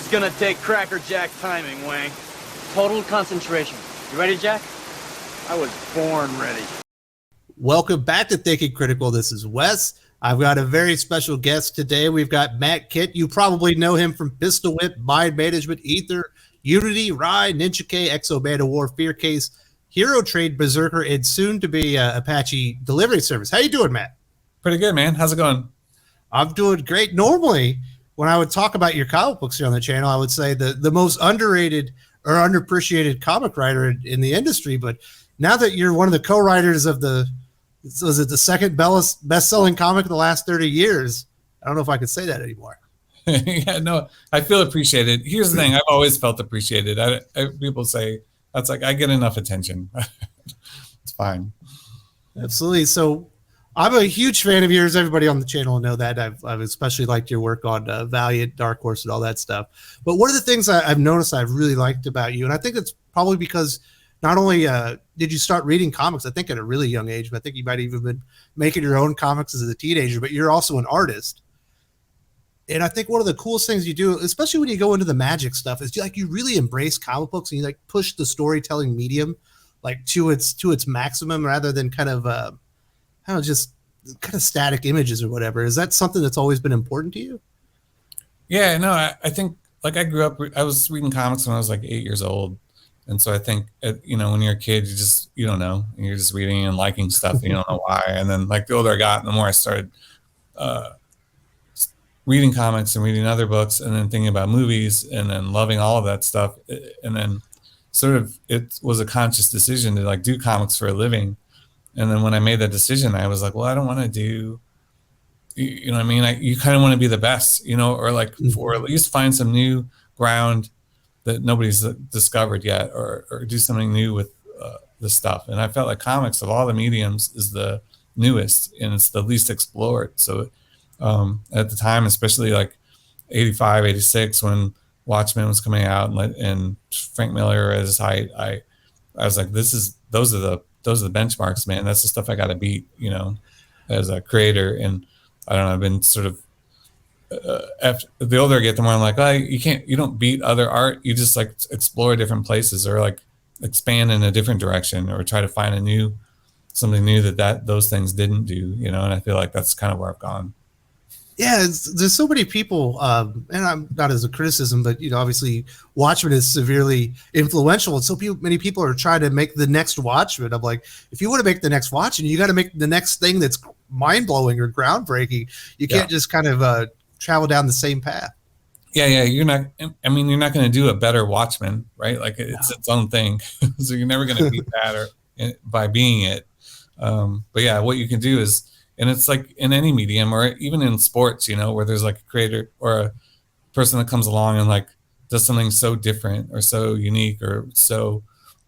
is gonna take crackerjack timing, Wang. Total concentration. You ready, Jack? I was born ready. Welcome back to Thinking Critical. This is Wes. I've got a very special guest today. We've got Matt Kindt. You probably know him from Pistol Whip, Mind Management, Ether, Unity, Rye, Ninja K, Exo Man of War, Fear Case, Hero Trade, Berserker, and soon to be Apache delivery service. How you doing, Matt? Pretty good, man. How's it going? I'm doing great. Normally, when I would talk about your comic books here on the channel, I would say the most underrated or underappreciated comic writer in the industry. But now that you're one of the co-writers of was it the second best-selling comic in the last 30 years? I don't know if I could say that anymore. Yeah, no, I feel appreciated. Here's the thing. I've always felt appreciated. People say, that's like, I get enough attention. It's fine. Absolutely. So I'm a huge fan of yours. Everybody on the channel will know that. I've especially liked your work on Valiant, Dark Horse, and all that stuff. But one of the things I've noticed I've really liked about you, and I think it's probably because not only did you start reading comics, I think at a really young age, but I think you might even been making your own comics as a teenager, but you're also an artist. And I think one of the coolest things you do, especially when you go into the magic stuff, is you really embrace comic books and you push the storytelling medium to its maximum rather than kind of just kind of static images or whatever. Is that something that's always been important to you? Yeah, no, I think I grew up, I was reading comics when I was 8 years old. And so I think, when you're a kid, you don't know. You're just reading and liking stuff and you don't know why. And then the older I got, the more I started reading comics and reading other books and then thinking about movies and then loving all of that stuff. And then sort of it was a conscious decision to do comics for a living. And then when I made that decision, I was like, well, I don't want to do, you know what I mean? You kind of want to be the best, or or at least find some new ground that nobody's discovered yet, or do something new with the stuff. And I felt like comics of all the mediums is the newest and it's the least explored. So at the time, especially 85, 86, when Watchmen was coming out and Frank Miller at his height, I was like, those are the benchmarks, man. That's the stuff I got to beat, as a creator. And I don't know, I've been sort of, after the older I get, the more I'm like, oh, you don't beat other art. You just explore different places or expand in a different direction or try to find something new that those things didn't do, and I feel like that's kind of where I've gone. Yeah, there's so many people, and I'm not as a criticism, but obviously Watchmen is severely influential, and so many people are trying to make the next Watchmen. I'm like, if you want to make the next Watchmen, you got to make the next thing that's mind blowing or groundbreaking. You can't just kind of travel down the same path. Yeah, you're not. I mean, you're not going to do a better Watchmen, right? It's its own thing, so you're never going to beat that by being it. But yeah, what you can do is. And it's in any medium or even in sports, where there's a creator or a person that comes along and does something so different or so unique or so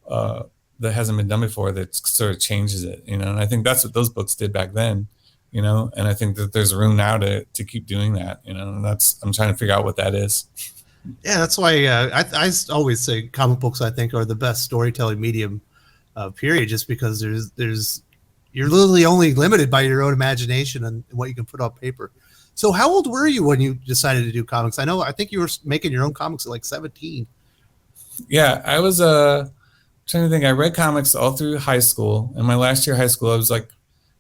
that hasn't been done before that sort of changes it, And I think that's what those books did back then, and I think that there's room now to keep doing that, and I'm trying to figure out what that is. Yeah, that's why I always say comic books, I think, are the best storytelling medium, period, just because you're literally only limited by your own imagination and what you can put on paper. So how old were you when you decided to do comics? I think you were making your own comics at 17. Yeah, I was trying to think. I read comics all through high school. In my last year of high school, I was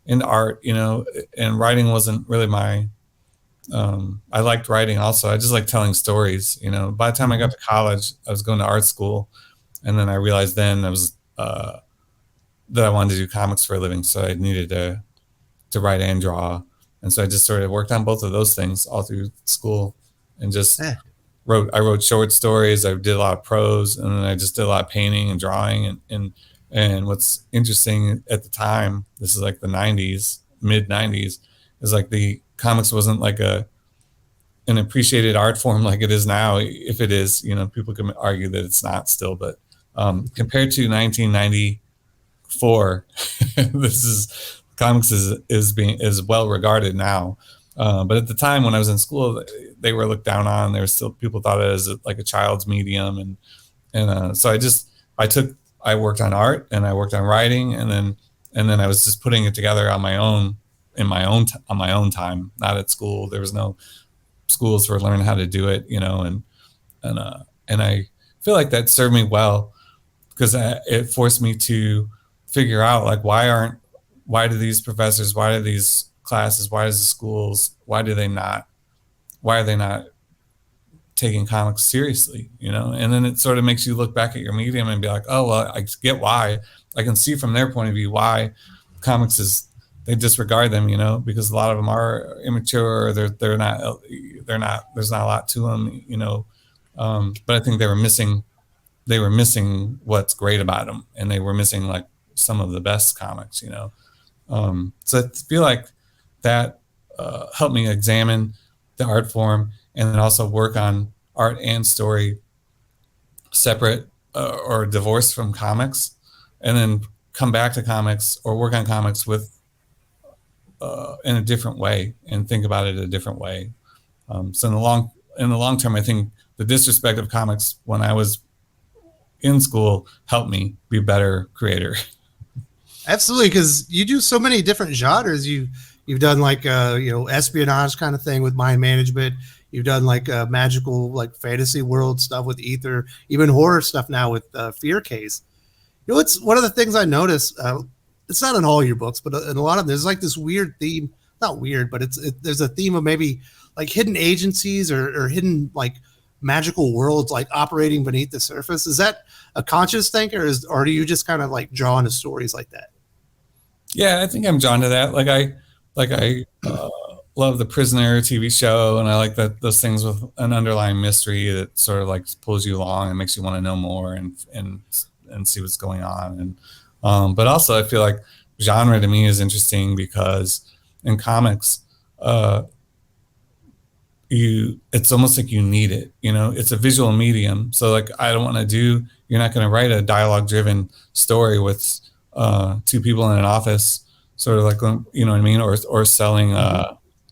into art, and writing wasn't really my, I liked writing also. I just liked telling stories, By the time I got to college, I was going to art school. And then I realized that I wanted to do comics for a living, so I needed to write and draw, and so I just sort of worked on both of those things all through school, and just wrote short stories. I did a lot of prose, and then I just did a lot of painting and drawing, and what's interesting at the time, this is the 90s, mid 90s, is the comics wasn't an appreciated art form like it is now. If it is, people can argue that it's not still, but compared to 1994, comics is well regarded now, but at the time when I was in school, they were looked down on. There was still people thought it as a child's medium, and so I worked on art and I worked on writing, and then I was just putting it together on my own on my own time, not at school. There was no schools for learning how to do it, and and I feel like that served me well, because it forced me to figure out like why do these professors, why do these classes, why does the schools, why are they not taking comics seriously, and then it sort of makes you look back at your medium and be like, oh well, I get why. I can see from their point of view why comics they disregard them, because a lot of them are immature, they're not there's not a lot to them, but I think they were missing what's great about them, and they were missing like some of the best comics, so I feel like that helped me examine the art form, and then also work on art and story separate or divorced from comics, and then come back to comics or work on comics with in a different way and think about it a different way. So in the long term, I think the disrespect of comics when I was in school helped me be a better creator. Absolutely, because you do so many different genres. You've done like espionage kind of thing with mind management. You've done like magical, like fantasy world stuff with Ether, even horror stuff now with Fear Case. It's one of the things I noticed. It's not in all your books, but in a lot of them, there's like this weird theme. Not weird, but there's a theme of maybe like hidden agencies or hidden like magical worlds like operating beneath the surface. Is that a conscious thing, or do you just kind of like draw into stories like that? Yeah, I think I'm drawn to that. I love the Prisoner TV show, and I like those things with an underlying mystery that sort of like pulls you along and makes you want to know more and see what's going on. And but also I feel like genre to me is interesting because in comics, it's almost like you need it. It's a visual medium, so like you're not going to write a dialogue driven story with two people in an office, sort of like, you know what I mean, or selling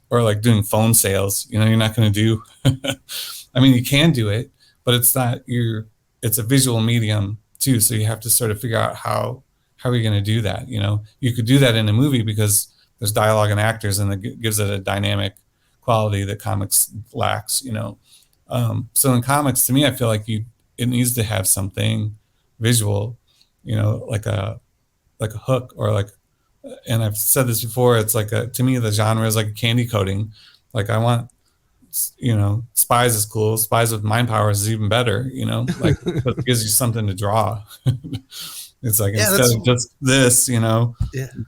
or like doing phone sales. You're not going to do I mean, you can do it, but it's a visual medium too, so you have to sort of figure out how are you going to do that. You could do that in a movie because there's dialogue and actors, and it gives it a dynamic quality that comics lacks. So in comics, to me, I feel like it needs to have something visual, like a hook, or like, and I've said this before, it's like to me the genre is like a candy coating. Like I want, spies is cool, spies with mind powers is even better, like it gives you something to draw. It's like, instead of just this, there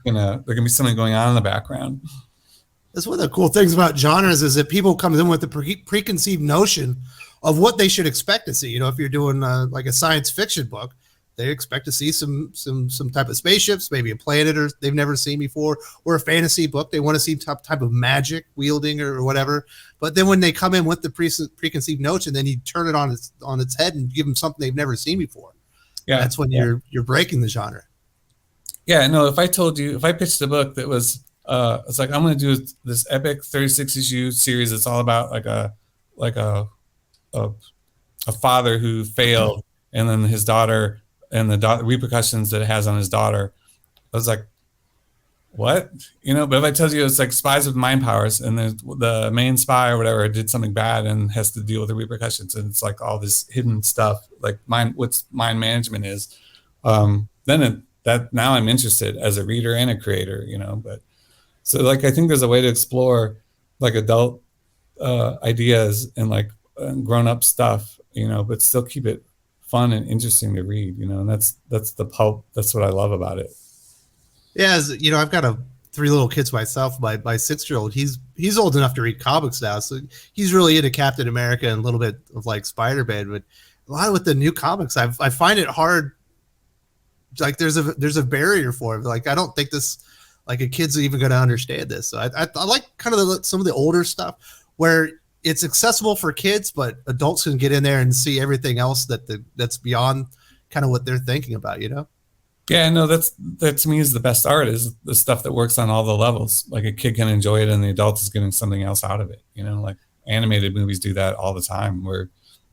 can be something going on in the background. That's one of the cool things about genres, is that people come in with a preconceived notion of what they should expect to see. If you're doing like a science fiction book, they expect to see some type of spaceships, maybe a planet or they've never seen before, or a fantasy book, they want to see type of magic wielding or whatever. But then when they come in with the preconceived notion, then you turn it on its head and give them something they've never seen before. Yeah, that's when you're breaking the genre. Yeah, no. If I pitched a book that was it's like, I'm going to do this epic 36 issue series. It's all about like a father who failed, and then his daughter, and the repercussions that it has on his daughter. I was like, what? But if I told you it's like spies with mind powers, and the main spy or whatever did something bad and has to deal with the repercussions, and it's like all this hidden stuff, like what's mind management is, then now I'm interested as a reader and a creator, but so like, I think there's a way to explore like adult ideas and like grown up stuff, but still keep it fun and interesting to read, and that's the pulp. That's what I love about it. Yeah, I've got 3 little kids myself. My 6-year-old, he's old enough to read comics now, so he's really into Captain America and a little bit of like Spider-Man. But a lot with the new comics, I find it hard. Like there's a barrier for him. Like I don't think this, like a kid's even going to understand this. So I like kind of some of the older stuff where it's accessible for kids, but adults can get in there and see everything else that's beyond kind of what they're thinking about, Yeah, no, that to me is the best art, is the stuff that works on all the levels. Like a kid can enjoy it and the adult is getting something else out of it. Like animated movies do that all the time, where,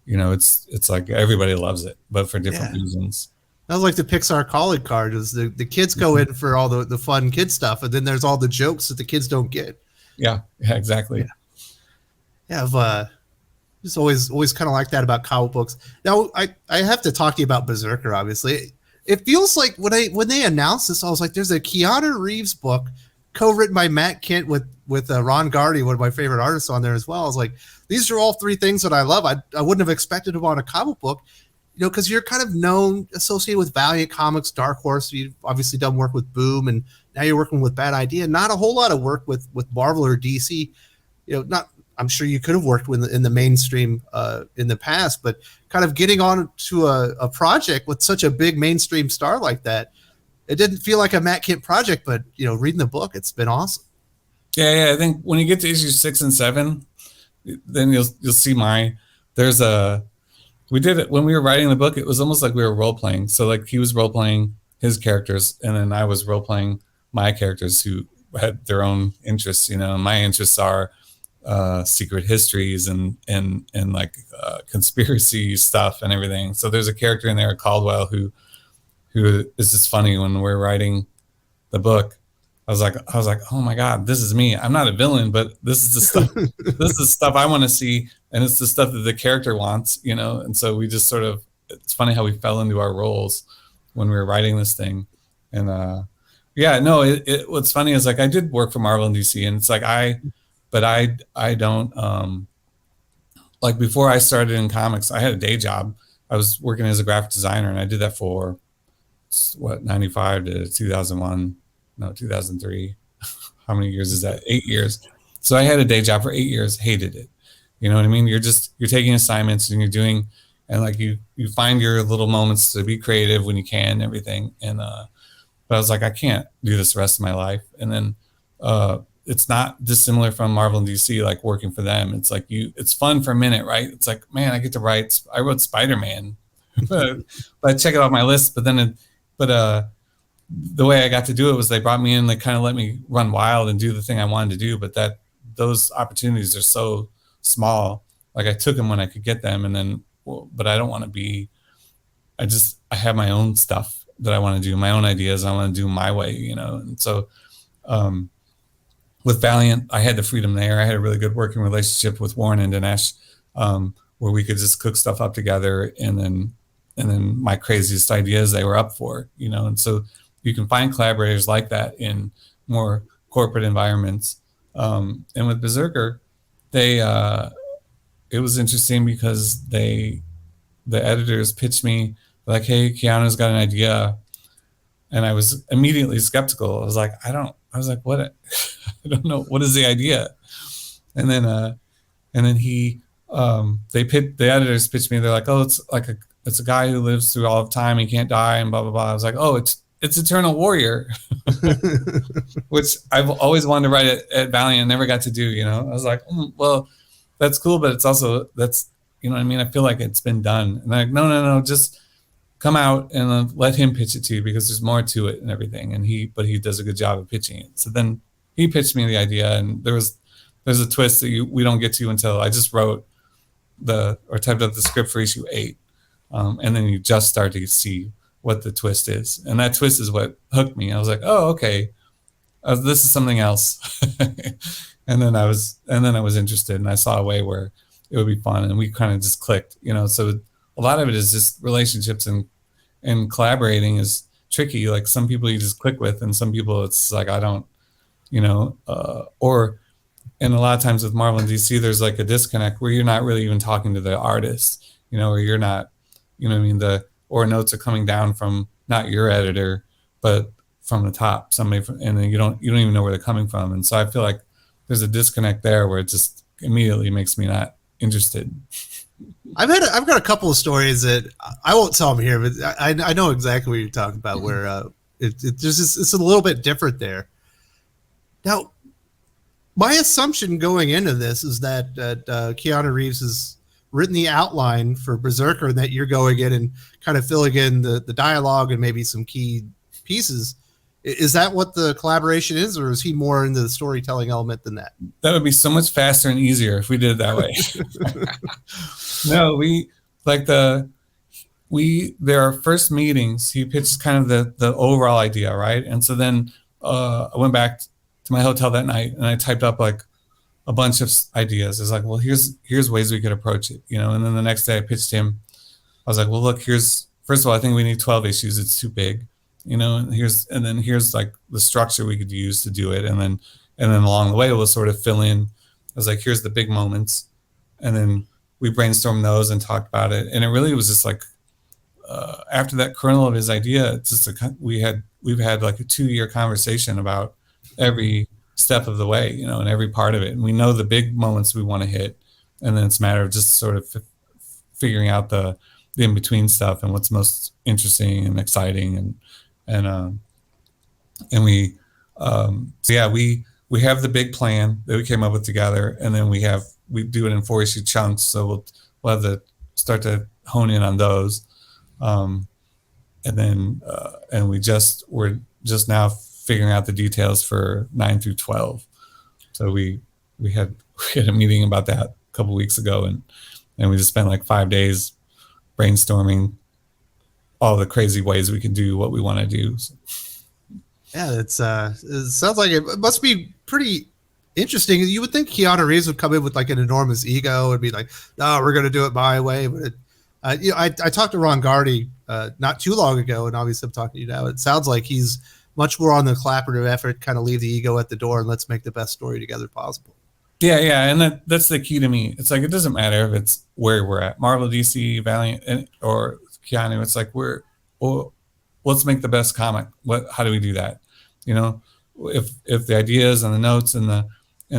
it's like everybody loves it, but for different reasons. That was like the Pixar calling card, is the kids go in for all the fun kid stuff, and then there's all the jokes that the kids don't get. Yeah, exactly. Yeah. Just always kind of like that about comic books. Now, I have to talk to you about Berserker. Obviously, it feels like when they announced this, I was like, "There's a Keanu Reeves book, co-written by Matt Kindt with Ron Gardy, one of my favorite artists, on there as well." I was like, "These are all three things that I love. I wouldn't have expected them on a comic book, because you're kind of known associated with Valiant Comics, Dark Horse. You've obviously done work with Boom, and now you're working with Bad Idea. Not a whole lot of work with Marvel or DC. Not." I'm sure you could have worked in the mainstream in the past, but kind of getting on to a project with such a big mainstream star like that, it didn't feel like a Matt Kindt project, but reading the book, it's been awesome. Yeah. I think when you get to issues 6 and 7, then you'll see we did it when we were writing the book. It was almost like we were role playing. So like he was role playing his characters, and then I was role playing my characters who had their own interests. My interests are secret histories and like conspiracy stuff and everything. So there's a character in there, Caldwell, who is just funny. When we're writing the book, I was like, oh my God, this is me. I'm not a villain, but this is the stuff. This is the stuff I want to see, and it's the stuff that the character wants, And so we just sort of, it's funny how we fell into our roles when we were writing this thing. And what's funny is like I did work for Marvel and DC, and it's like but I don't like before I started in comics, I had a day job. I was working as a graphic designer, and I did that for 95 to 2001, no 2003. How many years is that? 8 years. So I had a day job for 8 years, hated it. You know what I mean? You're taking assignments and you're doing, and like you find your little moments to be creative when you can and everything. And but I was like, I can't do this the rest of my life. And then it's not dissimilar from Marvel and DC, like working for them. It's like it's fun for a minute, right? It's like, man, I get to write. I wrote Spider-Man, but I check it off my list. But then, the way I got to do it was they brought me in, they kind of let me run wild and do the thing I wanted to do. But those opportunities are so small. Like I took them when I could get them, and then, but I don't want to be. I have my own stuff that I want to do, my own ideas. I want to do my way, And so. With Valiant, I had the freedom there. I had a really good working relationship with Warren and Dinesh, where we could just cook stuff up together, and then my craziest ideas they were up for, And so you can find collaborators like that in more corporate environments. And with Berserker, it was interesting because the editors pitched me like, "Hey, Keanu's got an idea," and I was immediately skeptical. I was like, what? I don't know. What is the idea? And then the editors pitched me. They're like, "Oh, it's a guy who lives through all of time. He can't die," and blah, blah, blah. I was like, "Oh, it's Eternal Warrior," which I've always wanted to write at Valiant and never got to do, I was like, well, that's cool, but it's also, that's, what I mean? I feel like it's been done. And they're like, no, just come out and let him pitch it to you, because there's more to it and everything. And he does a good job of pitching it. So then he pitched me the idea, and there's a twist that we don't get to until I just wrote typed up the script for issue 8. And then you just start to see what the twist is. And that twist is what hooked me. I was like, oh, okay, this is something else. and then I was interested, and I saw a way where it would be fun, and we kind of just clicked, so a lot of it is just relationships, and collaborating is tricky. Like some people you just click with, and some people it's like, I don't, and a lot of times with Marvel and DC, there's like a disconnect where you're not really even talking to the artist, or you're not, or notes are coming down from not your editor, but from the top, somebody and then you don't even know where they're coming from. And so I feel like there's a disconnect there where it just immediately makes me not interested. I've got a couple of stories that I won't tell them here, but I know exactly what you're talking about, where it's a little bit different there. Now, my assumption going into this is that Keanu Reeves has written the outline for Berserker, and that you're going in and kind of filling in the dialogue and maybe some key pieces. Is that what the collaboration is, or is he more into the storytelling element than that? That would be so much faster and easier if we did it that way. No, our first meetings, he pitched kind of the overall idea, right? And so then I went back to my hotel that night, and I typed up like a bunch of ideas. It's like, well, here's ways we could approach it, you know. And then the next day I pitched him. I was like, well, look, first of all, I think we need 12 issues. It's too big, you know. And then here's like the structure we could use to do it. And then along the way we'll sort of fill in. I was like, here's the big moments, and then we brainstormed those and talked about it. And it really was just like, after that kernel of his idea, it's just we've had like a 2-year conversation about every step of the way, you know, and every part of it. And we know the big moments we want to hit, and then it's a matter of just sort of figuring out the in between stuff and what's most interesting and exciting, and we so yeah, we have the big plan that we came up with together, and then we do it in 4-issue chunks, so we'll have to start to hone in on those. And then we're just now figuring out the details for 9 through 12. So we had a meeting about that a couple weeks ago, and we just spent like 5 days brainstorming all the crazy ways we can do what we want to do. So. Yeah, it sounds like it must be pretty interesting. You would think Keanu Reeves would come in with like an enormous ego and be like, "No, we're going to do it my way." But I talked to Ron Gardy not too long ago, and obviously I'm talking to you now. It sounds like he's much more on the collaborative effort, kind of leave the ego at the door and let's make the best story together possible. Yeah, and that's the key to me. It's like, it doesn't matter if it's where we're at, Marvel, DC, Valiant, or Keanu. It's like, let's make the best comic. How do we do that? You know, if the ideas and the notes and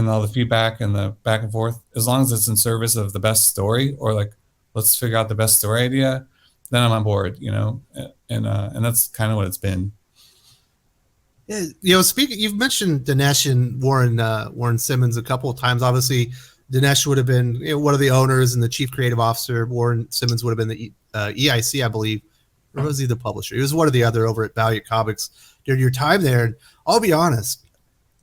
all the feedback and the back and forth, as long as it's in service of the best story, or like, let's figure out the best story idea, then I'm on board, you know, and that's kind of what it's been. Yeah, you know, you've mentioned Dinesh and Warren Simmons a couple of times. Obviously, Dinesh would have been, you know, one of the owners and the chief creative officer. Warren Simmons would have been the EIC, I believe, or was he the publisher? He was one or the other over at Valiant Comics during your time there. And I'll be honest,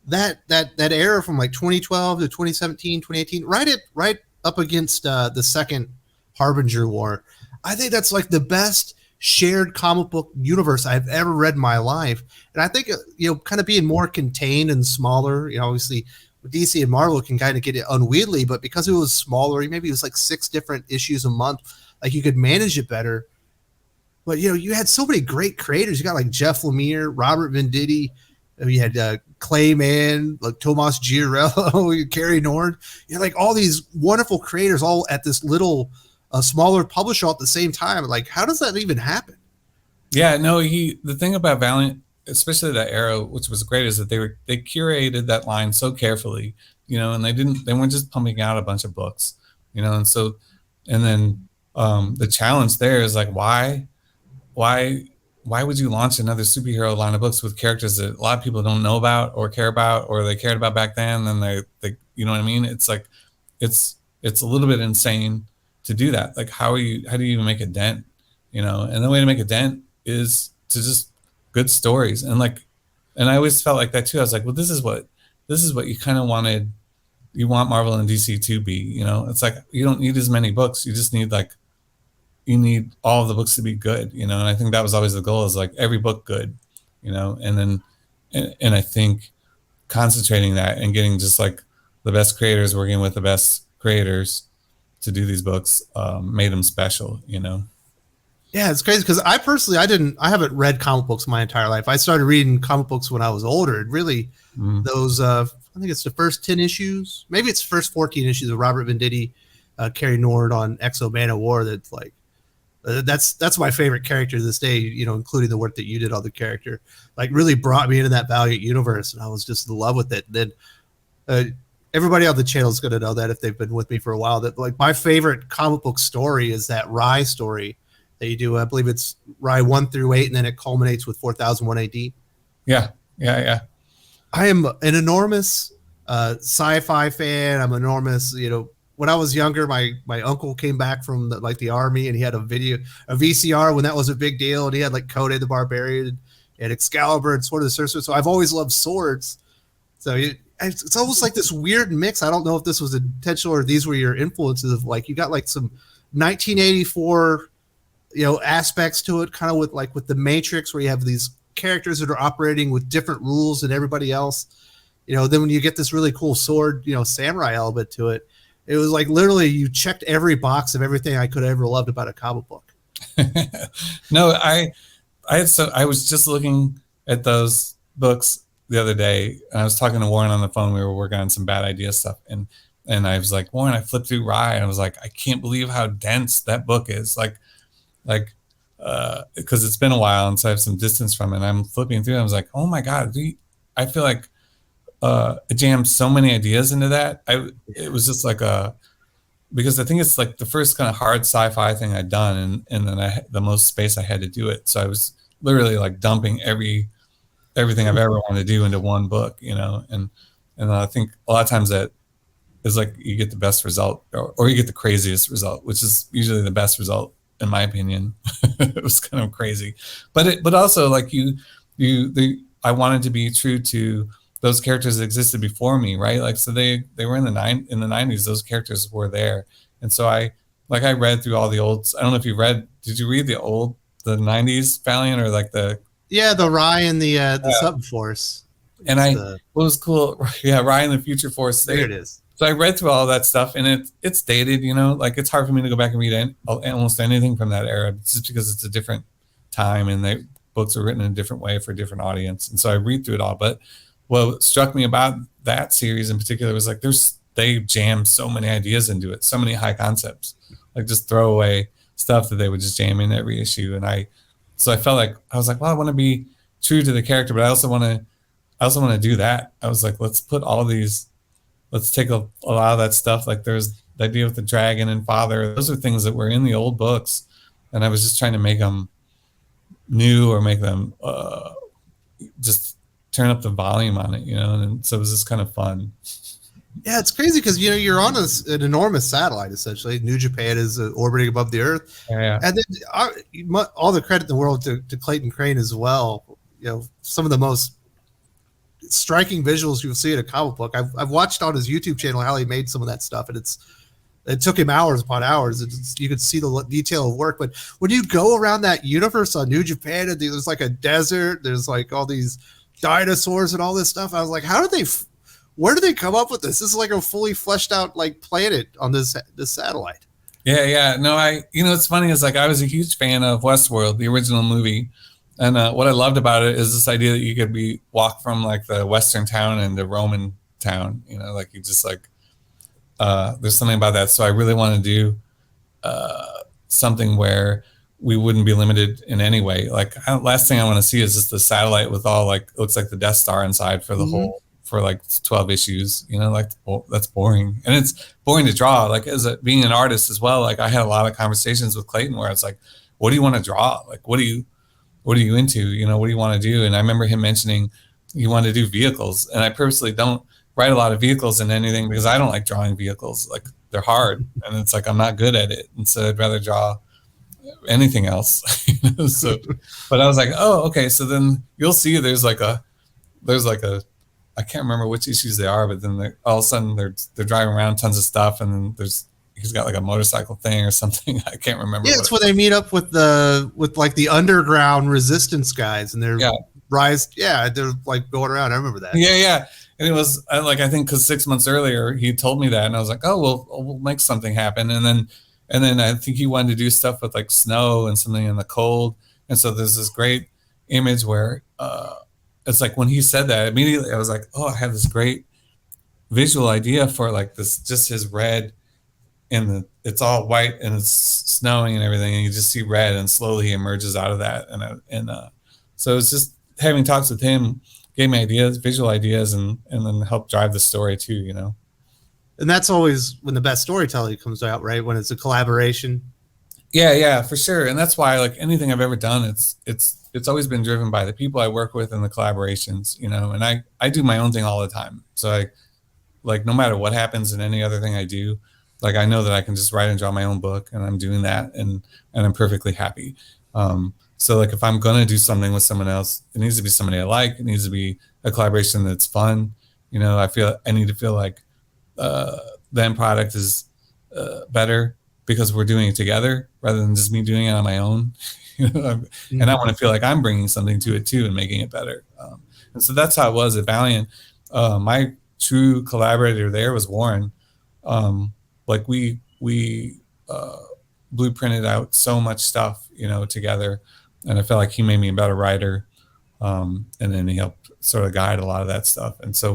that era from like 2012 to 2017, 2018, right up against the second Harbinger War. I think that's like the best shared comic book universe I've ever read in my life. And I think, you know, kind of being more contained and smaller, you know, obviously DC and Marvel can kind of get it unwieldy, but because it was smaller, maybe it was like 6 different issues a month, like you could manage it better. But, you know, you had so many great creators. You got like Jeff Lemire, Robert Venditti, you had Clayman, like Tomas Giorello, Carrie Nord. You had like all these wonderful creators all at this little a smaller publisher at the same time. Like, how does that even happen? Yeah, no, the thing about Valiant, especially that era, which was great, is that they curated that line so carefully, you know, and they weren't just pumping out a bunch of books, you know. And then the challenge there is like, why would you launch another superhero line of books with characters that a lot of people don't know about or care about, or they cared about back then, and they you know what I mean? It's like, it's a little bit insane to do that. Like, how do you even make a dent, you know? And the way to make a dent is to just good stories. And I always felt like that too. I was like, well, this is what you kind of wanted. You want Marvel and DC to be, you know. It's like, you don't need as many books. You just need you need all of the books to be good, you know. And I think that was always the goal, is like every book good, you know. And then and I think concentrating that and getting just like the best creators working with the best creators to do these books made them special, you know. Yeah, it's crazy because I haven't read comic books my entire life. I started reading comic books when I was older, and really those I think it's the first 10 issues, maybe it's the first 14 issues of Robert Venditti, Carrie Nord on Exo Man of War. That's like that's my favorite character to this day, you know, including the work that you did on the character. Like, really brought me into that Valiant universe, and I was just in love with it. And then everybody on the channel is going to know that if they've been with me for a while, that like my favorite comic book story is that Rye story that you do. I believe it's Rye 1 through 8, and then it culminates with 4001 AD. Yeah. I am an enormous sci-fi fan. I'm enormous, you know. When I was younger, my uncle came back from the army, and he had a VCR when that was a big deal, and he had like Conan the Barbarian and Excalibur and Sword of the Sorcerer. So I've always loved swords. So it's almost like this weird mix. I don't know if this was intentional or these were your influences of like, you got like some 1984, you know, aspects to it, kind of with the Matrix, where you have these characters that are operating with different rules than everybody else. Then when you get this really cool sword, samurai element to it, it was like literally you checked every box of everything I could have ever loved about a comic book. No, I was just looking at those books the other day, and I was talking to Warren on the phone. We were working on some bad idea stuff, and I was like, Warren, I flipped through Rye, and I was like, I can't believe how dense that book is. Because it's been a while, and so I have some distance from it. And I'm flipping through, and I was like, oh my God, I feel like it jammed so many ideas into that. It was just like because I think it's like the first kind of hard sci-fi thing I'd done, and then the most space I had to do it. So I was literally like dumping everything I've ever wanted to do into one book, and I think a lot of times that is like you get the best result or you get the craziest result, which is usually the best result in my opinion. It was kind of crazy, but also like I wanted to be true to those characters that existed before me, right? Like, so they were in the 90s, those characters were there. And so I read through all the old, I don't know if did you read the 90s Valiant or like the Rye and the Sub Force. And what was cool, Rye and the Future Force. There it is. So I read through all that stuff, and it's dated, like it's hard for me to go back and read almost anything from that era, just because it's a different time and books are written in a different way for a different audience. And so I read through it all. But what struck me about that series in particular was like they jammed so many ideas into it, so many high concepts, like just throwaway stuff that they would just jam in every issue. And so I felt like I was like, well, I want to be true to the character, but I also want to do that. I was like, let's take a lot of that stuff. Like there's the idea with the dragon and father. Those are things that were in the old books, and I was just trying to make them new or make them just turn up the volume on it, and so it was just kind of fun. Yeah, it's crazy because you're on an enormous satellite essentially. New Japan is orbiting above the Earth, yeah. And then all the credit in the world to Clayton Crane as well. Some of the most striking visuals you'll see in a comic book. I've watched on his YouTube channel how he made some of that stuff, and it took him hours upon hours. You could see the detail of work. But when you go around that universe on New Japan, and there's like a desert, there's like all these dinosaurs and all this stuff. I was like, where do they come up with this? This is like a fully fleshed out like planet on this satellite. Yeah. No, it's funny is like I was a huge fan of Westworld, the original movie. And what I loved about it is this idea that you could walk from like the Western town into Roman town, like you just like, there's something about that. So I really want to do something where we wouldn't be limited in any way. Like last thing I want to see is just the satellite with all like, looks like the Death Star inside for the whole, for like 12 issues, like that's boring. And it's boring to draw. Like being an artist as well. Like I had a lot of conversations with Clayton where it's like, what do you want to draw? Like, what are you into? What do you want to do? And I remember him mentioning he wanted to do vehicles. And I purposely don't write a lot of vehicles in anything because I don't like drawing vehicles. Like they're hard and it's like, I'm not good at it. And so I'd rather draw anything else. So, but I was like, oh, okay. So then you'll see there's like a, I can't remember which issues they are, but then all of a sudden they're driving around tons of stuff. And then he's got like a motorcycle thing or something. I can't remember. Yeah, it's where they meet up with like the underground resistance guys, and they're they're like going around. I remember that. Yeah. And it was like, I think because 6 months earlier he told me that, and I was like, oh, well, we'll make something happen. And then I think he wanted to do stuff with like snow and something in the cold. And so there's this great image where it's like when he said that, immediately I was like, oh, I have this great visual idea for like this, just his red. And it's all white and it's snowing and everything, and you just see red, and slowly he emerges out of that. And so it's just having talks with him gave me ideas, visual ideas, and then helped drive the story too, And that's always when the best storytelling comes out, right? When it's a collaboration. Yeah, for sure. And that's why like anything I've ever done, it's always been driven by the people I work with and the collaborations, and I do my own thing all the time. So like no matter what happens in any other thing I do, like I know that I can just write and draw my own book, and I'm doing that, and I'm perfectly happy. So like if I'm gonna do something with someone else, it needs to be somebody I like. It needs to be a collaboration that's fun. I need to feel like the end product is better because we're doing it together rather than just me doing it on my own. And I want to feel like I'm bringing something to it too and making it better. And so that's how it was at Valiant. My true collaborator there was Warren. Like we blueprinted out so much stuff, together, and I felt like he made me a better writer. And then he helped sort of guide a lot of that stuff. And so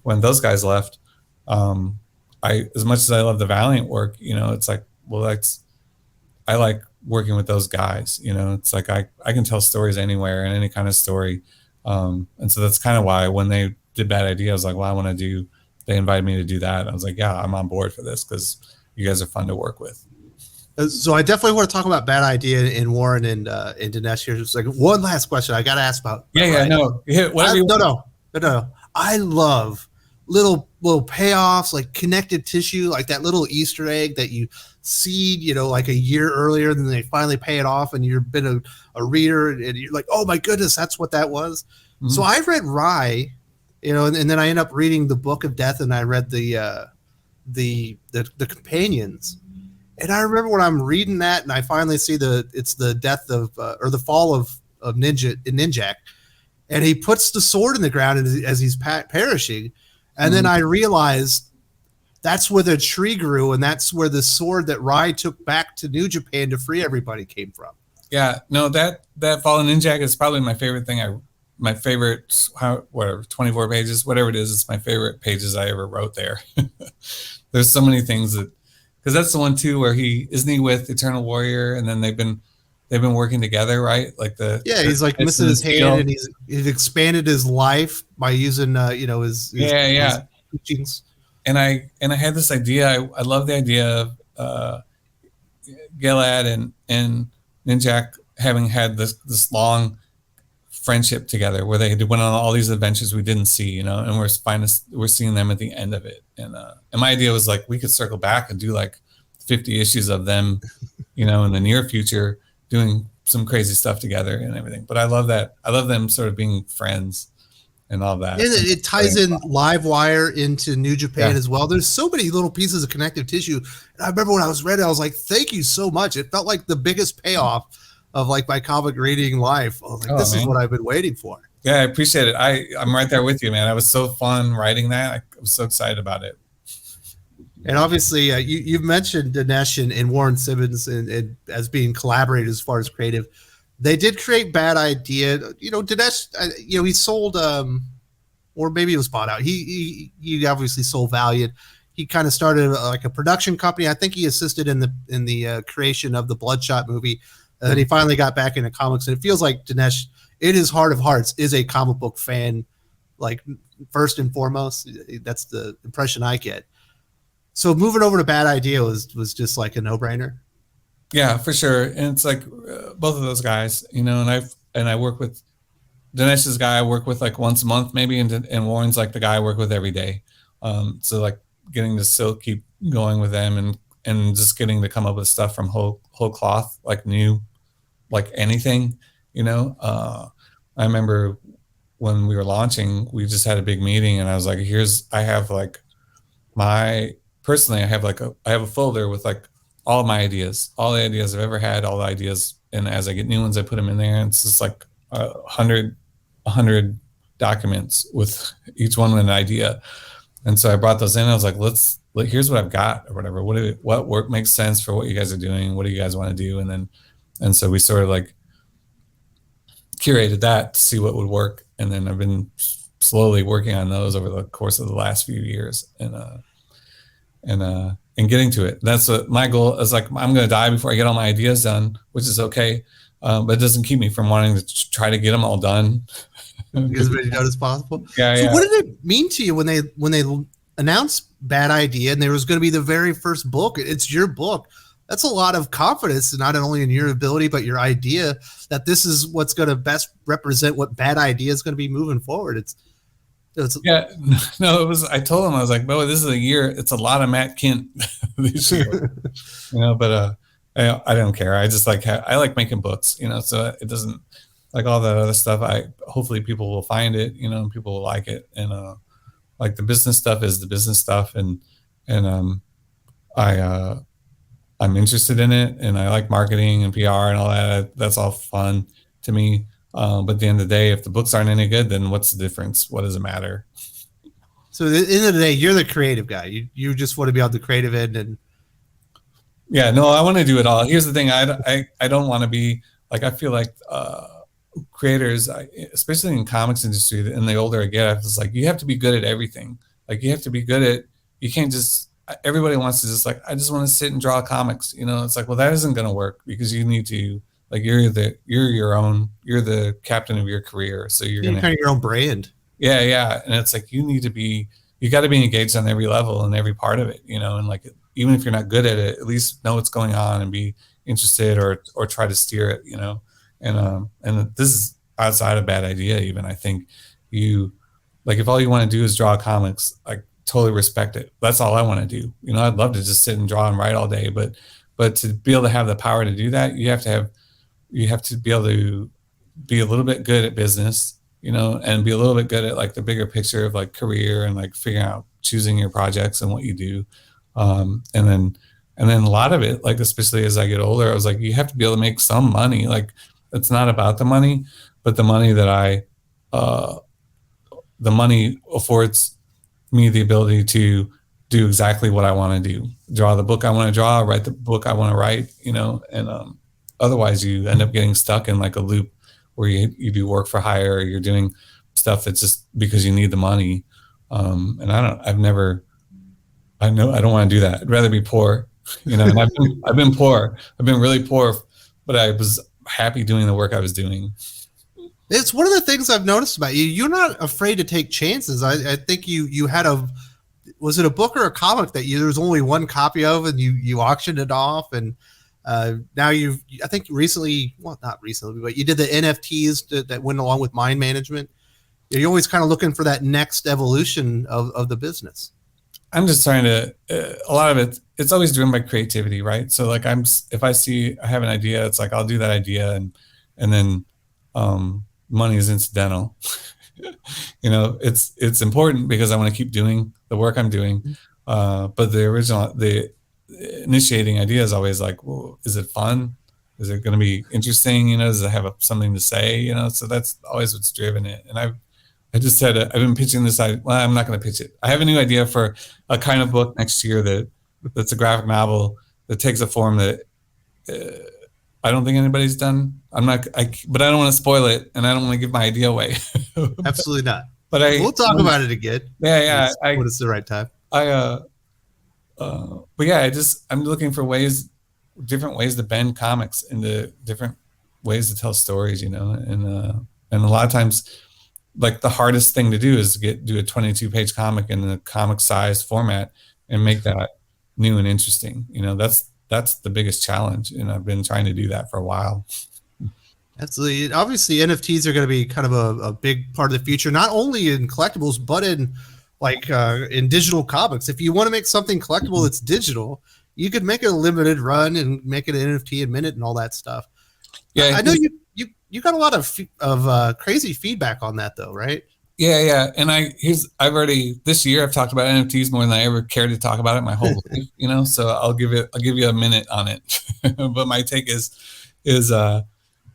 when those guys left, as much as I love the Valiant work, it's like, well, I like working with those guys. It's like I can tell stories anywhere and any kind of story. And so that's kind of why when they did Bad Idea, I was like, well, they invited me to do that. I was like, yeah, I'm on board for this because you guys are fun to work with. So I definitely want to talk about Bad Idea in Warren and Dinesh here. Just like one last question I got to ask about. No. No. I love little payoffs, like connective tissue, like that little Easter egg that you seed, like a year earlier, then they finally pay it off, and you've been a reader, and you're like, oh my goodness, that's what that was. Mm-hmm. So I read Rye, and then I end up reading the Book of Death, and I read the companions. And I remember when I'm reading that, and I finally see it's the death of or the fall of Ninjak, and he puts the sword in the ground as he's perishing, and then I realized that's where the tree grew, and that's where the sword that Rai took back to New Japan to free everybody came from. Yeah, no, that Fallen Ninjak is probably my favorite thing. My favorite, 24 pages, whatever it is, it's my favorite pages I ever wrote there. There's so many things because that's the one too where isn't he with Eternal Warrior, and then they've been working together, right? Like he's like missing his hand, and he's expanded his life by using his teachings. And I had this idea. I love the idea of Gilad and Ninjak having had this long friendship together where they went on all these adventures we didn't see, and we're seeing them at the end of it. And my idea was like we could circle back and do like 50 issues of them, in the near future doing some crazy stuff together and everything. But I love that. I love them sort of being friends and all that. And it ties in Livewire into New Japan as well. There's so many little pieces of connective tissue. And I remember when I was reading, I was like, thank you so much. It felt like the biggest payoff of like my comic reading life. I was like, this is what I've been waiting for. Yeah, I appreciate it. I'm right there with you, man. It was so fun writing that. I was so excited about it. And obviously, you've mentioned Dinesh and Warren Simmons and as being collaborators as far as creative. They did create Bad Idea. Dinesh, he sold, or maybe it was bought out. He obviously sold Valiant. He kind of started like a production company. I think he assisted in the creation of the Bloodshot movie. And then he finally got back into comics. And it feels like Dinesh, in his heart of hearts, is a comic book fan, like first and foremost. That's the impression I get. So moving over to Bad Idea was just like a no-brainer. Yeah, for sure. And it's like both of those guys, and I work with Dinesh's guy I work with like once a month maybe, and Warren's like the guy I work with every day. So like getting to still keep going with them and just getting to come up with stuff from whole cloth, like new, like anything, I remember when we were launching, we just had a big meeting, and I was like, I have a folder with like all of my ideas, all the ideas I've ever had, all the ideas. And as I get new ones, I put them in there. And it's just like 100 documents with each one with an idea. And so I brought those in. I was like, here's what I've got or whatever. What work makes sense for what you guys are doing? What do you guys want to do? And so we sort of like curated that to see what would work. And then I've been slowly working on those over the course of the last few years and getting to it. That's what my goal is. Like, I'm going to die before I get all my ideas done, which is okay. But it doesn't keep me from wanting to try to get them all done. As many done as possible. So what did it mean to you when they announced Bad Idea and there was going to be the very first book? It's your book. That's a lot of confidence, not only in your ability, but your idea that this is what's going to best represent what Bad Idea is going to be moving forward. It was. I told him, I was like, "Boy, this is a year. It's a lot of Matt Kindt this year." But I don't care. I just I like making books, so it doesn't like all that other stuff. Hopefully people will find it, and people will like it. And like the business stuff is the business stuff, and I'm interested in it, and I like marketing and PR and all that. That's all fun to me. But at the end of the day, if the books aren't any good, then what's the difference? What does it matter? So at the end of the day, you're the creative guy. You just want to be on the creative end. And yeah, no, I want to do it all. Here's the thing. I don't want to be like, I feel like creators, especially in comics industry, and the older I get, it's like, you have to be good at everything. Like you have to be good at, you can't just, everybody wants to just like, I just want to sit and draw comics. You know, it's like, well, that isn't going to work, because you need to, like, you're the captain of your career. So you're going to kind of your own brand. Yeah. Yeah. And it's like, you got to be engaged on every level and every part of it, you know, and like, even if you're not good at it, at least know what's going on and be interested or try to steer it, you know. And this is outside a bad idea. Even I think like, if all you want to do is draw comics, I totally respect it. That's all I want to do. You know, I'd love to just sit and draw and write all day, but to be able to have the power to do that, you have to be able to be a little bit good at business, you know, and be a little bit good at like the bigger picture of like career and like figuring out choosing your projects and what you do. And then a lot of it, like, especially as I get older, I was like, you have to be able to make some money. Like, it's not about the money, but the money that the money affords me the ability to do exactly what I want to do, draw the book I want to draw, write the book I want to write, you know, and, otherwise you end up getting stuck in like a loop where you do work for hire, or you're doing stuff that's just because you need the money. And I don't want to do that. I'd rather be poor, you know, and I've been poor. I've been really poor, but I was happy doing the work I was doing. It's one of the things I've noticed about you. You're not afraid to take chances. I think you had was it a book or a comic that there was only one copy of, and you auctioned it off, and now I think recently, well, not recently, but you did the NFTs that went along with mind management. You're always kind of looking for that next evolution of the business. I'm just trying to, a lot of it's always driven by creativity, right? So like if I have an idea, it's like, I'll do that idea, and then money is incidental. You know, it's important because I want to keep doing the work I'm doing. But the initiating idea is always like, well, is it fun? Is it going to be interesting? You know, does it have something to say? You know, so that's always what's driven it. And I just said, I've been pitching this. Well, I'm not going to pitch it. I have a new idea for a kind of book next year that's a graphic novel that takes a form that I don't think anybody's done. But I don't want to spoil it, and I don't want to give my idea away. Absolutely not. But we'll talk about it again. Yeah. When it's the right time. But yeah, I'm looking for different ways to bend comics into different ways to tell stories, you know, and a lot of times, like, the hardest thing to do is do a 22-page comic in a comic size format and make that new and interesting. You know, that's the biggest challenge, and I've been trying to do that for a while. Absolutely. Obviously, NFTs are going to be kind of a big part of the future, not only in collectibles, but in in digital comics. If you want to make something collectible that's digital, you could make it a limited run and make it an NFT a minute and all that stuff. Yeah, I know you got a lot of crazy feedback on that, though, right? Yeah. And this year I've talked about NFTs more than I ever cared to talk about it my whole life, you know. So I'll give you a minute on it. But my take is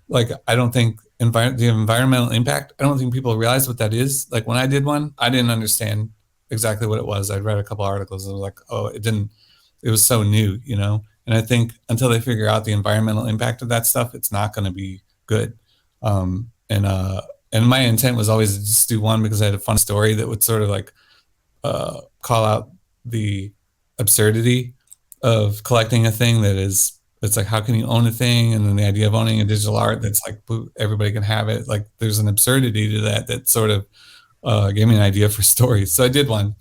like, I don't think the environmental impact, I don't think people realize what that is. Like, when I did one, I didn't understand exactly what it was. I'd read a couple articles and I was like, oh, it was so new, you know. And I think until they figure out the environmental impact of that stuff, it's not going to be good. And my intent was always to just do one because I had a fun story that would sort of like call out the absurdity of collecting a thing it's like, how can you own a thing? And then the idea of owning a digital art that's like, everybody can have it. Like, there's an absurdity to that sort of gave me an idea for stories. So I did one.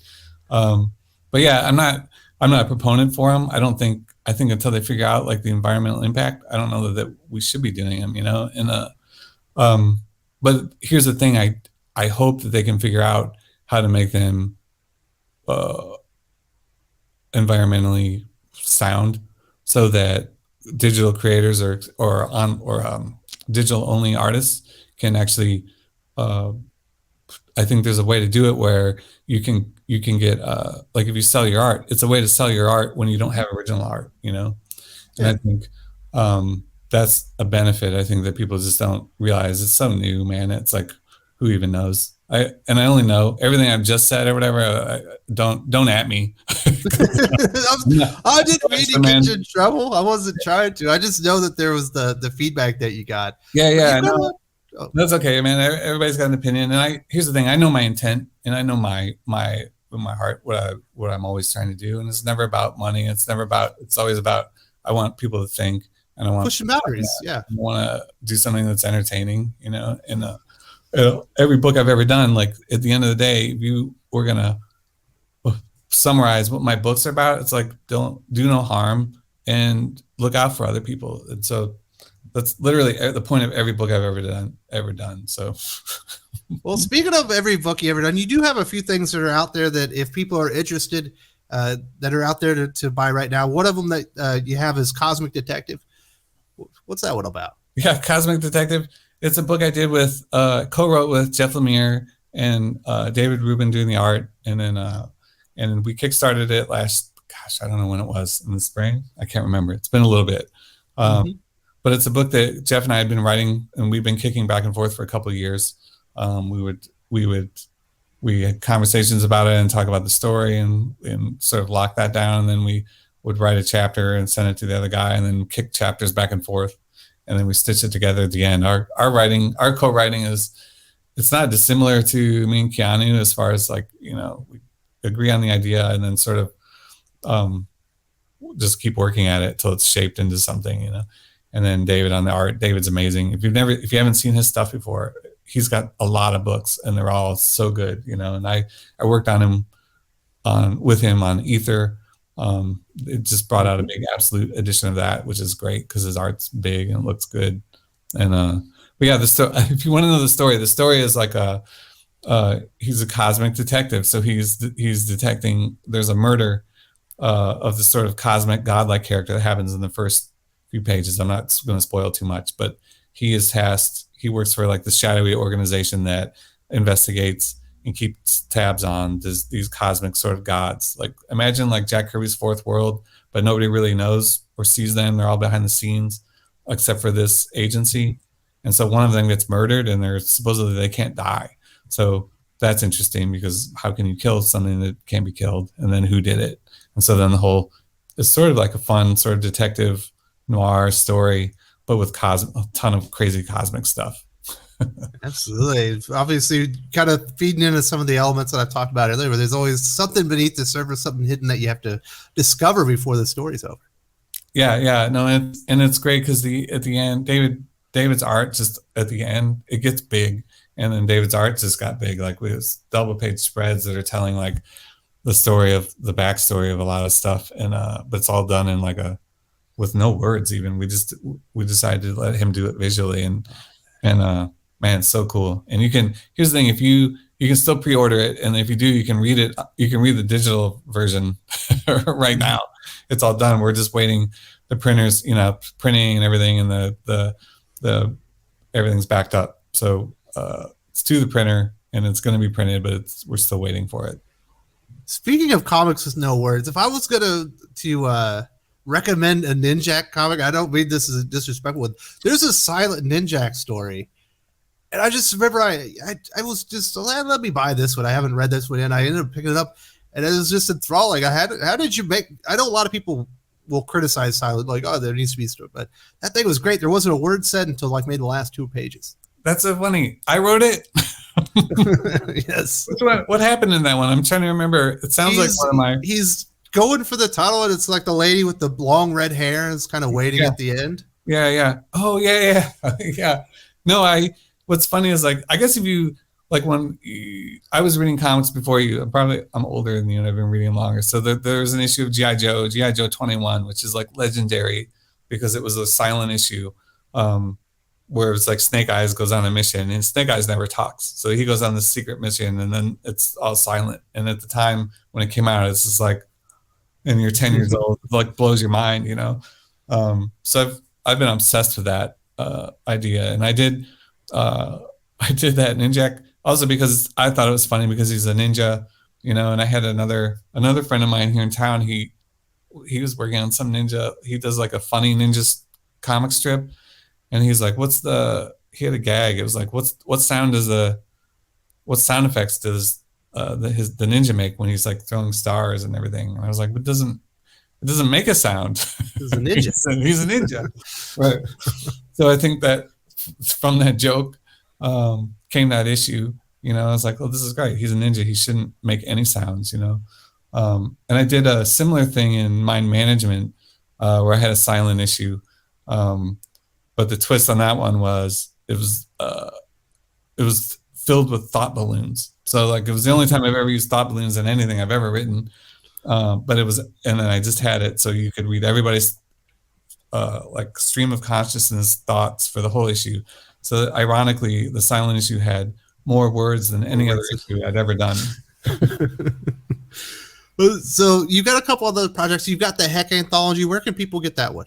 But yeah, I'm not a proponent for them. I think until they figure out like the environmental impact, I don't know that we should be doing them, you know. And but here's the thing, I hope that they can figure out how to make them environmentally sound, so that digital creators or digital only artists can actually I think there's a way to do it where you can get like, if you sell your art, it's a way to sell your art when you don't have original art, you know. And I think that's a benefit, I think, that people just don't realize. It's so new, man. It's like, who even knows? I only know everything I've just said or whatever. Don't at me. I didn't mean to Man. get you in trouble. I wasn't trying to. I just know that there was the feedback that you got. Yeah. No, that's okay, man. Everybody's got an opinion, and here's the thing. I know my intent, and I know my heart what I'm always trying to do, and it's never about money. It's always about I want people to think, and I want pushing boundaries. Yeah, I want to do something that's entertaining, and every book I've ever done, like at the end of the day, if you were gonna summarize what my books are about, it's like don't do no harm and look out for other people. And so that's literally the point of every book I've ever done. So well, speaking of every book you ever done, you do have a few things that are out there that if people are interested that are out there to buy right now. One of them that you have is Cosmic Detective. What's that one about? Yeah, Cosmic Detective. It's a book I did with co-wrote with Jeff Lemire and David Rubin doing the art, and then we kickstarted it I don't know when it was, in the spring. I can't remember. It's been a little bit, but it's a book that Jeff and I had been writing, and we've been kicking back and forth for a couple of years. We had conversations about it and talk about the story and sort of lock that down, and then we would write a chapter and send it to the other guy, and then kick chapters back and forth. And then we stitch it together at the end. Our co-writing it's not dissimilar to me and Keanu as far as like, we agree on the idea and then sort of just keep working at it till it's shaped into something, And then David on the art. David's amazing. If you haven't seen his stuff before, he's got a lot of books and they're all so good, And I worked with him on Ether. It just brought out a big absolute edition of that, which is great because his art's big and it looks good. And but yeah, if you want to know the story is like he's a cosmic detective, so he's detecting there's a murder of this sort of cosmic godlike character that happens in the first few pages. I'm not going to spoil too much, but he works for like the shadowy organization that investigates and keeps tabs on these cosmic sort of gods. Like imagine like Jack Kirby's Fourth World, but nobody really knows or sees them. They're all behind the scenes except for this agency. And so one of them gets murdered and they can't die. So that's interesting because how can you kill something that can't be killed? And then who did it? And so then it's sort of like a fun sort of detective noir story, but with a ton of crazy cosmic stuff. Absolutely. Obviously, kind of feeding into some of the elements that I've talked about earlier, where there's always something beneath the surface, something hidden that you have to discover before the story's over. Yeah. No, and it's great because at the end, David's art just at the end, it gets big. And then David's art just got big, like with double page spreads that are telling like the backstory of a lot of stuff. And, but it's all done in like with no words even. We decided to let him do it visually and man, it's so cool. And here's the thing, if you can still pre-order it, and if you do, you can read it. You can read the digital version right now. It's all done. We're just waiting. The printers, printing and everything, and the everything's backed up. So it's to the printer, and it's going to be printed, but we're still waiting for it. Speaking of comics with no words, if I was going to recommend a Ninjak comic, I don't mean this as a disrespectful one. There's a silent Ninjak story. And I just remember I was just let me buy this one. I haven't read this one yet. I ended up picking it up, and it was just enthralling. How did you make? I know a lot of people will criticize silent, like, oh, there needs to be stuff, but that thing was great. There wasn't a word said until like maybe the last 2 pages. That's so funny. I wrote it. Yes. What happened in that one? I'm trying to remember. It sounds like one of my. He's going for the tunnel, and it's like the lady with the long red hair is kind of waiting at the end. Yeah. Oh yeah. Yeah. No, what's funny is like, I guess if you like I was reading comics before you, I'm older than you and I've been reading longer. So there's an issue of G.I. Joe 21, which is like legendary because it was a silent issue where it's like Snake Eyes goes on a mission and Snake Eyes never talks. So he goes on this secret mission and then it's all silent. And at the time when it came out, it's just like, and you're 10 years old, it like blows your mind, So I've been obsessed with that idea. And I did that Ninjak also because I thought it was funny because he's a ninja, and I had another friend of mine here in town. He was working on some ninja. He does like a funny ninja comic strip, and he's like, he had a gag. It was like, what sound does a what sound effects does the ninja make when he's like throwing stars and everything? And I was like, it doesn't make a sound. He's a ninja. he's a ninja. Right. So I think that from that joke came that issue. You know, I was like, well, this is great. He's a ninja. He shouldn't make any sounds, you know. And I did a similar thing in mind management where I had a silent issue. But the twist on that one was it was filled with thought balloons. So like it was the only time I've ever used thought balloons in anything I've ever written. But it was, and then I just had it so you could read everybody's like stream of consciousness thoughts for the whole issue. So ironically, the silent issue had more words than any other issue I'd ever done. So you've got a couple other projects. You've got the Heck Anthology. Where can people get that one?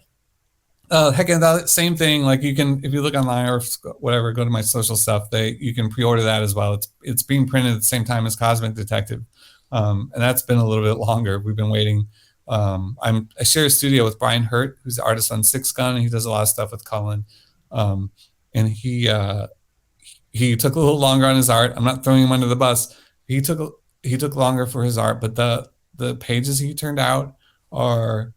Heck Anthology, same thing. Like you can, if you look online or whatever, go to my social stuff. You can pre-order that as well. It's being printed at the same time as Cosmic Detective, and that's been a little bit longer. We've been waiting. I share a studio with Brian Hurt, who's the artist on Six Gun, and he does a lot of stuff with Cullen. And he took a little longer on his art. I'm not throwing him under the bus. He took longer for his art, but the pages he turned out are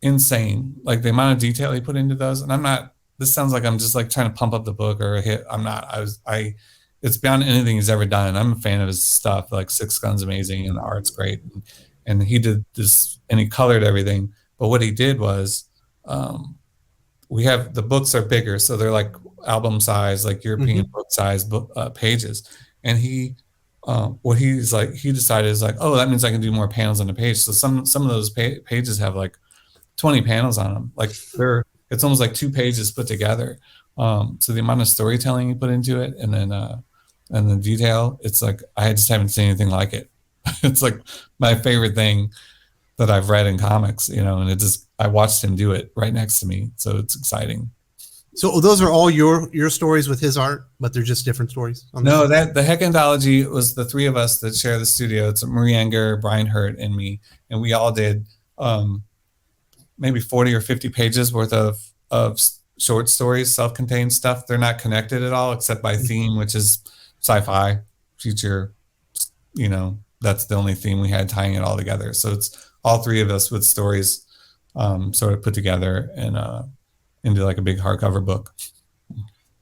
insane. Like the amount of detail he put into those. And this sounds like I'm just like trying to pump up the book or hit. I'm not. It's beyond anything he's ever done. I'm a fan of his stuff. Like Six Gun's amazing and the art's great. And he did this and he colored everything. But what he did was, we have the books are bigger. So they're like album size, like European book size pages. And he decided is like, oh, that means I can do more panels on the page. So some of those pages have like 20 panels on them. Like it's almost like 2 pages put together. So the amount of storytelling he put into it, and the detail, it's like I just haven't seen anything like it. It's like my favorite thing that I've read in comics, you know. And I watched him do it right next to me, so it's exciting. So those are all your stories with his art, but they're just different stories? No, the Heck Anthology was the 3 of us that share the studio. It's Marie Enger, Brian Hurt, and me. And we all did maybe 40 or 50 pages worth of short stories, self-contained stuff. They're not connected at all except by theme, which is sci-fi, future, you know, that's the only theme we had tying it all together. So it's all 3 of us with stories sort of put together and into like a big hardcover book.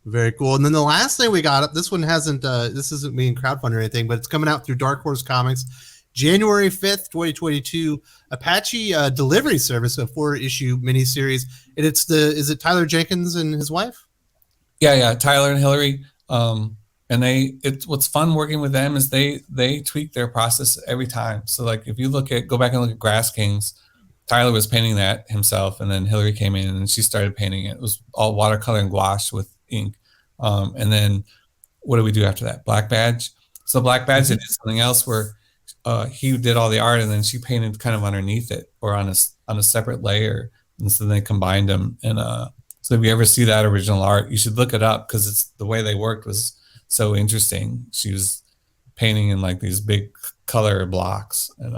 Very cool. And then the last thing we got up, this one hasn't, this isn't being crowdfunded or anything, but it's coming out through Dark Horse Comics, January 5th, 2022, Apache delivery service, a 4-issue miniseries. And is it Tyler Jenkins and his wife? Yeah. Tyler and Hillary. And what's fun working with them is they tweak their process every time. So like if you go back and look at Grass Kings, Tyler was painting that himself, and then Hillary came in and she started painting it. It was all watercolor and gouache with ink. And then what did we do after that? Black Badge. So Black Badge did something else where he did all the art and then she painted kind of underneath it or on a separate layer. And so they combined them. And so if you ever see that original art, you should look it up because it's the way they worked was so interesting. She was painting in like these big color blocks. And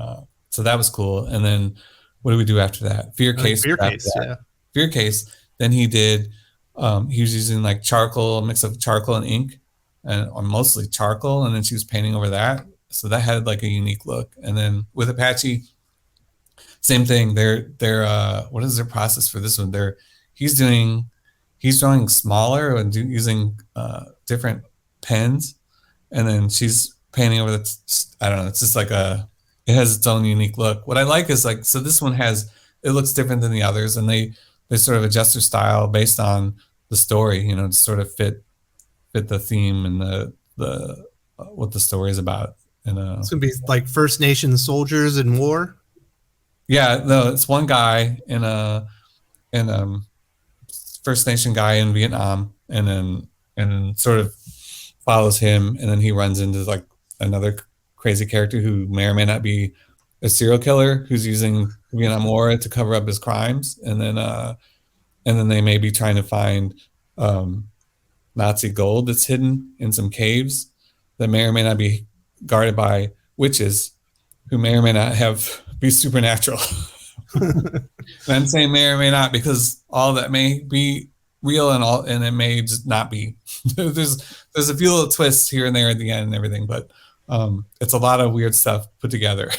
so that was cool. And then what do we do after that? Fear Case. Yeah. Fear Case. Then he did, he was using like charcoal, a mix of charcoal and ink, or mostly charcoal. And then she was painting over that. So that had like a unique look. And then with Apache, same thing. They're what is their process for this one? He's drawing smaller and using different pens. And then she's painting over I don't know. It's just like it has its own unique look. What I like is like, so this one it looks different than the others, and they sort of adjust their style based on the story, you know, to sort of fit the theme and the what the story is about. And it's gonna be like First Nation soldiers in war. Yeah, no, it's one guy in First Nation guy in Vietnam, and then sort of follows him, and then he runs into like another crazy character who may or may not be a serial killer who's using Vietnam War to cover up his crimes, and then they may be trying to find Nazi gold that's hidden in some caves that may or may not be guarded by witches who may or may not be supernatural. And I'm saying may or may not because all that may be real and all, and it may just not be. there's a few little twists here and there at the end and everything, but it's a lot of weird stuff put together.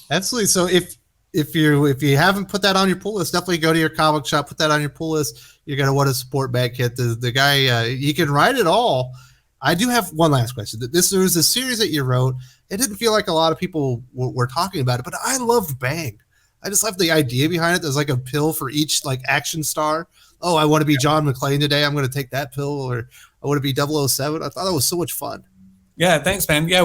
Absolutely. So if you haven't put that on your pull list, definitely go to your comic shop, put that on your pull list. You're gonna want to support Bad Kit. The guy, he can write it all. I do have one last question. There was a series that you wrote. It didn't feel like a lot of people were talking about it, but I loved Bang. I just loved the idea behind it. There's like a pill for each like action star. Oh, I want to be John McClane today. I'm going to take that pill, or I want to be 007. I thought that was so much fun. Yeah, thanks, man. Yeah,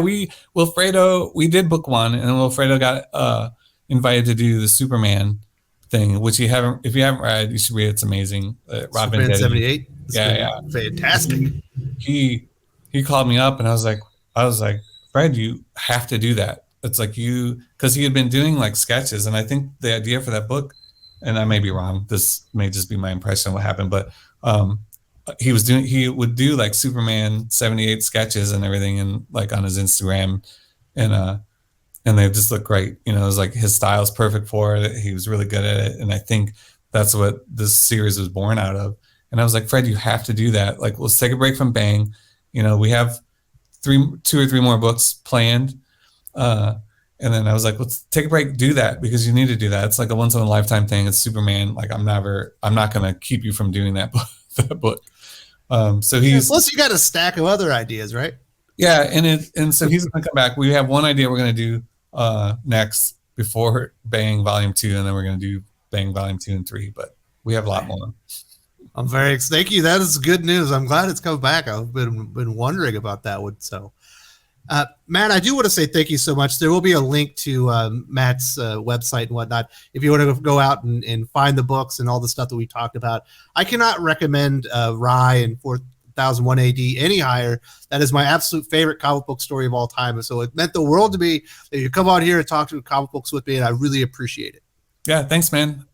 Wilfredo, we did book one, and Wilfredo got invited to do the Superman thing, which if you haven't read, you should read it. It's amazing. Robin Superman 78. Yeah, Fantastic. He called me up, and I was like, Fred, you have to do that. It's like because he had been doing like sketches, and I think the idea for that book, and I may be wrong, this may just be my impression of what happened, but he would do like Superman 78 sketches and everything, and like on his Instagram, and they just look great. It was like his style's perfect for it. He was really good at it, and I think that's what this series was born out of. And I was like, Fred, you have to do that. Like, let's take a break from Bang. We have 2 or 3 more books planned. And then I was like, let's take a break, do that, because you need to do that. It's like a once in a lifetime thing. It's Superman. Like, I'm not going to keep you from doing that book. So plus you got a stack of other ideas, right? Yeah. And so he's going to come back. We have one idea we're going to do next before Bang Volume 2. And then we're going to do Bang Volume 2 and 3, but we have a lot more. I'm very excited. Thank you. That is good news. I'm glad it's come back. I've been wondering about that one. So, Matt, I do want to say thank you so much. There will be a link to Matt's website and whatnot if you want to go out and find the books and all the stuff that we talked about. I cannot recommend Rye and 4001 AD any higher. That is my absolute favorite comic book story of all time. And so it meant the world to me that you come out here and talk to comic books with me, and I really appreciate it. Yeah, thanks, man.